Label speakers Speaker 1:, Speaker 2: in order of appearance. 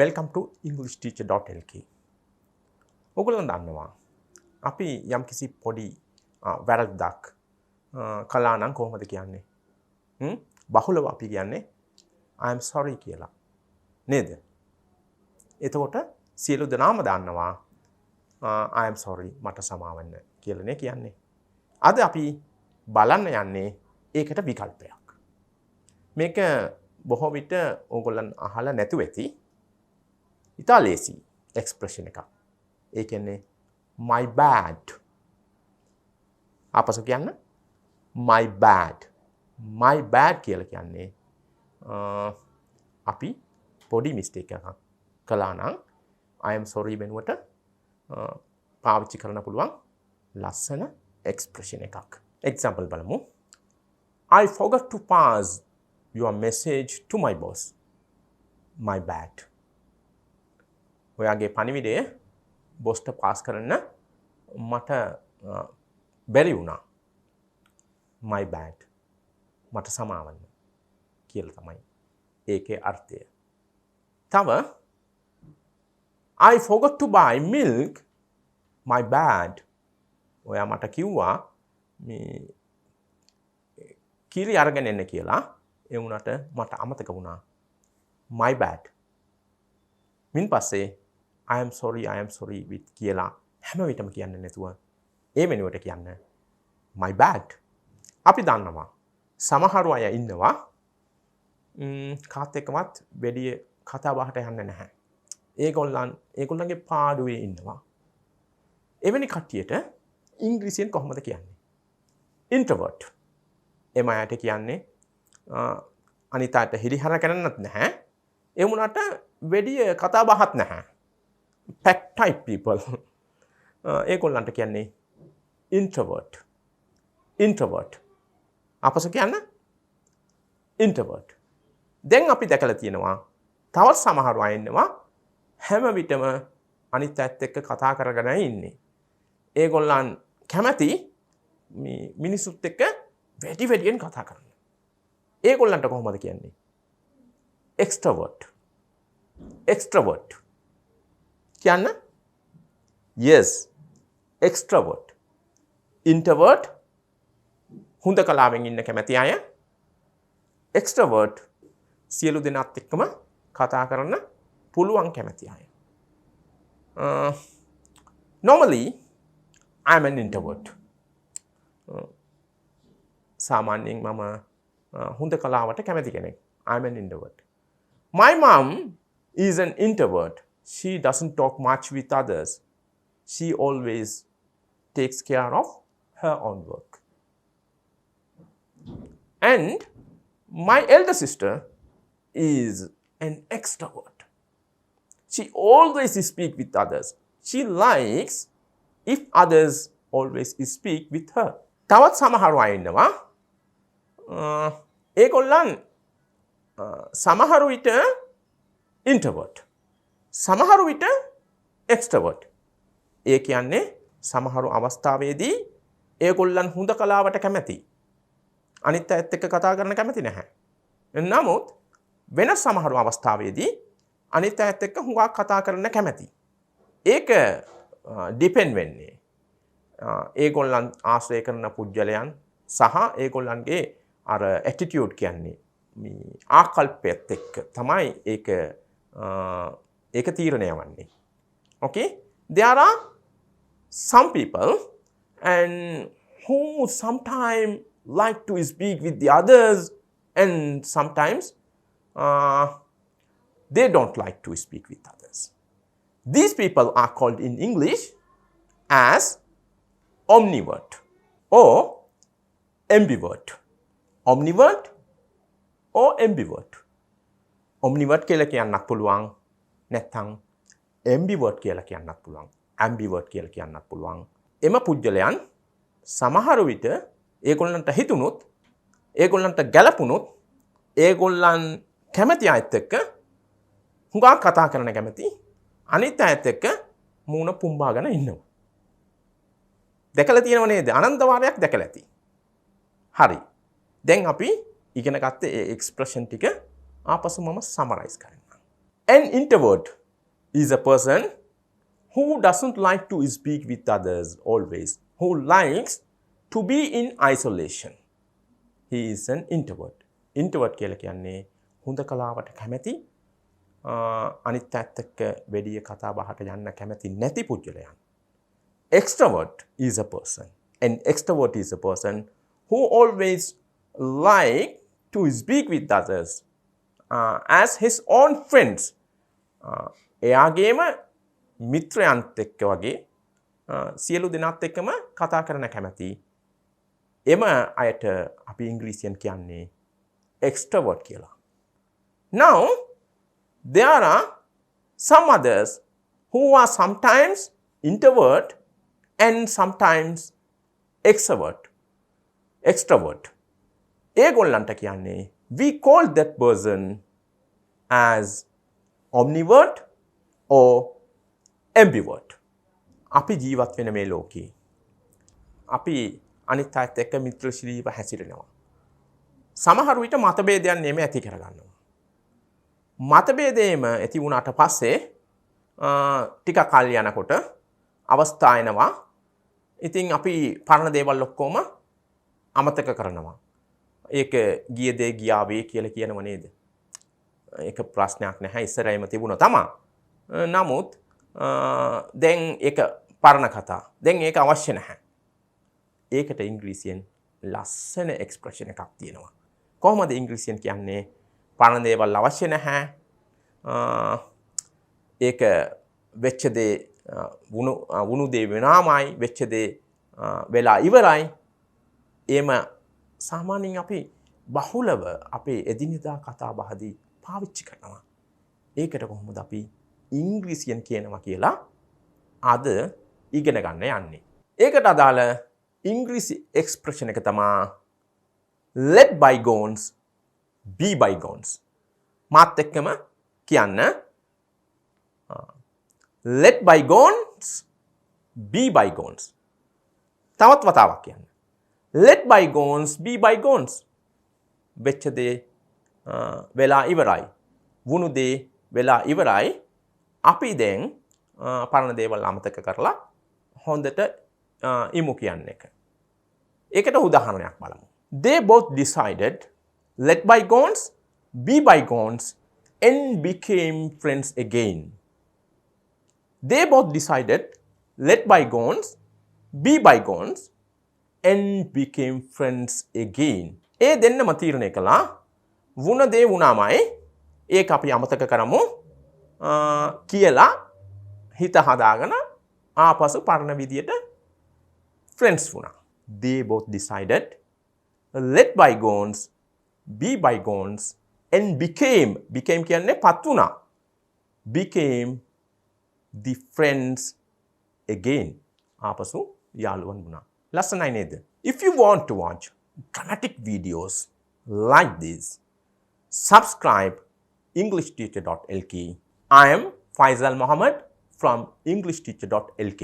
Speaker 1: Welcome to EnglishTeacher.lk. ඔගොල්ලෝ දන්නවා අපි යම්කිසි පොඩි වැරද්දක් කළා නම් කොහොමද කියන්නේ? බහුලව අපි කියන්නේ I am sorry කියලා. නේද? එතකොට සියලු දෙනාම දන්නවා I am sorry මට සමාවෙන්න කියලානේ කියන්නේ. අද අපි බලන්න යන්නේ ඒකට විකල්පයක්. මේක බොහෝ විට ඕගොල්ලන් අහලා නැතුව ඇති. ඉතාලියේසි expression එකක්. ඒ කියන්නේ my bad. අපස කියන්න my bad. my bad කියලා කියන්නේ අපි පොඩි mistake එකක් කළා නම් I am sorry වෙනුවට පාවිච්චි කරන්න පුළුවන් ලස්සන expression එකක්. example බලමු. I forgot to pass your message to my boss. My bad. ඔයාගේ පණිවිඩය බොස්ට පාස් කරන්න මට බැරි වුණා. My bad. මට සමාවන්න කියලා තමයි ඒකේ අර්ථය. තව I forgot to buy milk. My bad. ඔයා මට කිව්වා මේ කිරි අරගෙන එන්න කියලා. ඒ වුණාට මට අමතක වුණා. My bad. මින් පස්සේ I am sorry with කියලා හැම විටම කියන්නේ නැතුව ඒ වෙනුවට කියන්න my bad. අපි දන්නවා සමහර අය ඉන්නවා කාත් එක්කවත් වැඩි කතා බහට යන්නේ නැහැ. ඒගොල්ලන්ගේ පාඩුවේ ඉන්නවා. එවැනි කට්ටියට ඉංග්‍රීසියෙන් කොහොමද කියන්නේ? introvert. එම අයට කියන්නේ අනිත් අයට හිරිහර කරන්නත් නැහැ. ඒ වුණාට වැඩි කතා බහක් නැහැ. pack type people. ඒගොල්ලන්ට කියන්නේ introvert. අපස කියන්න introvert. දැන් අපි දැකලා තියෙනවා තවත් සමහර අය ඉන්නවා හැම විටම අනිත් අයත් එක්ක කතා කරගෙන ඉන්නේ. ඒගොල්ලන් කැමති මිනිසුත් එක්ක වැඩියෙන් කතා කරන්න. ඒගොල්ලන්ට කොහොමද කියන්නේ? extrovert. කියන්න yes extrovert. introvert හොඳ කලාවෙන් ඉන්න කැමති අය. extrovert සියලු දෙනාත් එක්කම කතා කරන්න පුළුවන් කැමති අය. Normally I am an introvert. සාමාන්‍යයෙන් මම හොඳ කලාවට කැමති කෙනෙක්. I am an introvert. My mom is an introvert. She doesn't talk much with others. She always takes care of her own work. And my elder sister is an extrovert. She always speaks with others. She likes if others always speak with her. තවත් සමහර අය ඉන්නවා ඒගොල්ලන් සමහර විට introvert. සමහර විට extrovert. ඒ කියන්නේ සමහර අවස්ථාවේදී ඒගොල්ලන් හොඳ කලාවට කැමති. අනිත් අයත් එක්ක කතා කරන්න කැමති නැහැ. නමුත් වෙන සමහර අවස්ථාවේදී අනිත් අයත් එක්ක හුඟක් කතා කරන්න කැමති. ඒක depend වෙන්නේ ඒගොල්ලන් ආශ්‍රය කරන පුජ්‍යලයන් සහ ඒගොල්ලන්ගේ අර attitude කියන්නේ මේ ආකල්පයත් එක්ක තමයි ඒක තීරණය වන්නේ. Okay? There are some people and who sometimes like to speak with the others and sometimes they don't like to speak with others. These people are called in English as omnivert or ambivert. Omnivert or ambivert. Omnivert කියලා කියන්නත් පුළුවන්. නැත්නම් ambivert කියලා කියන්නත් පුළුවන්. ambivert කියලා කියන්නත් පුළුවන්. එම පුජ්‍යලයන් සමහර විට ඒගොල්ලන්ට හිතුනොත් ඒගොල්ලන්ට ගැළපුණොත් ඒගොල්ලන් කැමති අයත් එක්ක හුඟක් කතා කරන්න කැමති. අනිත් අයත් එක්ක මූණ පුම්බාගෙන ඉන්නවා. දැකලා තියෙනව නේද? අනන්ත වාරයක් දැකලා ඇති. හරි. දැන් අපි ඉගෙන ගත්ත ඒ එක්ස්ප්‍රෙෂන් ටික ආපසු මම සමරයිස් කරන්නම්. An introvert is a person who doesn't like to speak with others always, who likes to be in isolation. He is an introvert. Introvert කියලා කියන්නේ හුදකලාවට කැමැති අනිත් අයත් එක්ක වැඩි කතා බහට යන්න කැමැති නැති පුද්ගලයන්. Extrovert is a person. An extrovert is a person who always like to speak with others as his own friends. එයාගේම මිත්‍රයන්ත් එක්ක වගේ සියලු දෙනාත් එක්කම කතා කරන කැමැති. එම අයට අපි ඉංග්‍රීසියෙන් කියන්නේ extrovert කියලා. Now, there are some others who are sometimes introvert and sometimes extrovert. ඒගොල්ලන්ට කියන්නේ we call that person as omnivert or ambivert. අපි ජීවත් වෙන මේ ලෝකේ අපි අනිත් අයත් එක්ක මිත්‍රශීලීව හැසිරෙනවා. සමහර විට මතභේදයන් නෙමෙයි ඇති කරගන්නවා. මතභේදයේම ඇති වුණාට පස්සේ ටික කල් යනකොට අවස්ථා එනවා. ඉතින් අපි පරණ දේවල් ඔක්කොම අමතක කරනවා. ඒක ගිය දේ ගියාවේ කියලා කියනව නේද? ඒක ප්‍රශ්නයක් නැහැ. ඉස්සරහින්ම තිබුණා තමයි. නමුත් දැන් ඒක පරණ කතා. දැන් ඒක අවශ්‍ය නැහැ. ඒකට ඉංග්‍රීසියෙන් ලස්සන එක්ස්ප්‍රෙෂන් එකක් තියෙනවා. කොහොමද ඉංග්‍රීසියෙන් කියන්නේ පරණ දේවල් අවශ්‍ය නැහැ. ඒක වෙච්ච දේ වුණු දේ වෙනාමයි වෙච්ච දේ වෙලා ඉවරයි. එම සාමාන්‍යයෙන් අපි බහුලව අපේ එදිනෙදා කතා බහදී පාවිච්චි කරනවා. ඒකට කොහොමද අපි ඉංග්‍රීසියෙන් කියනවා කියලා අද ඉගෙන ගන්න යන්නේ. ඒකට අදාළ ඉංග්‍රීසි එක්ස්ප්‍රෙෂන් එක තමයි let bygones be bygones. මාත් එක්කම කියන්න let bygones be bygones. තවත් වතාවක් කියන්න. let bygones be bygones. වෙච්ච දේ වෙලා ඉවරයි. වුණු දේ වෙලා ඉවරයි. අපි දැන් පරණ දේවල් අමතක කරලා හොඳට ඉමු කියන එක. ඒකට උදාහරණයක් බලමු. They both decided let bygones be bygones and became friends again. They both decided let bygones be bygones and became friends again. ඒ දෙන්නම තීරණය කළා වුණ දේ වුණාමයි ඒක අපි අමතක කරමු කියලා හිත හදාගෙන ආපසු පරණ විදියට friends වුණා. They both decided let bygones be bygones and became කියන්නේ පත් වුණා. became the friends again. ආපසු යාළුවන් වුණා. ලස්සනයි නේද? If you want to watch dramatic videos like this, subscribe EnglishTeacher.lk. I am Faisal Mohammed from EnglishTeacher.lk.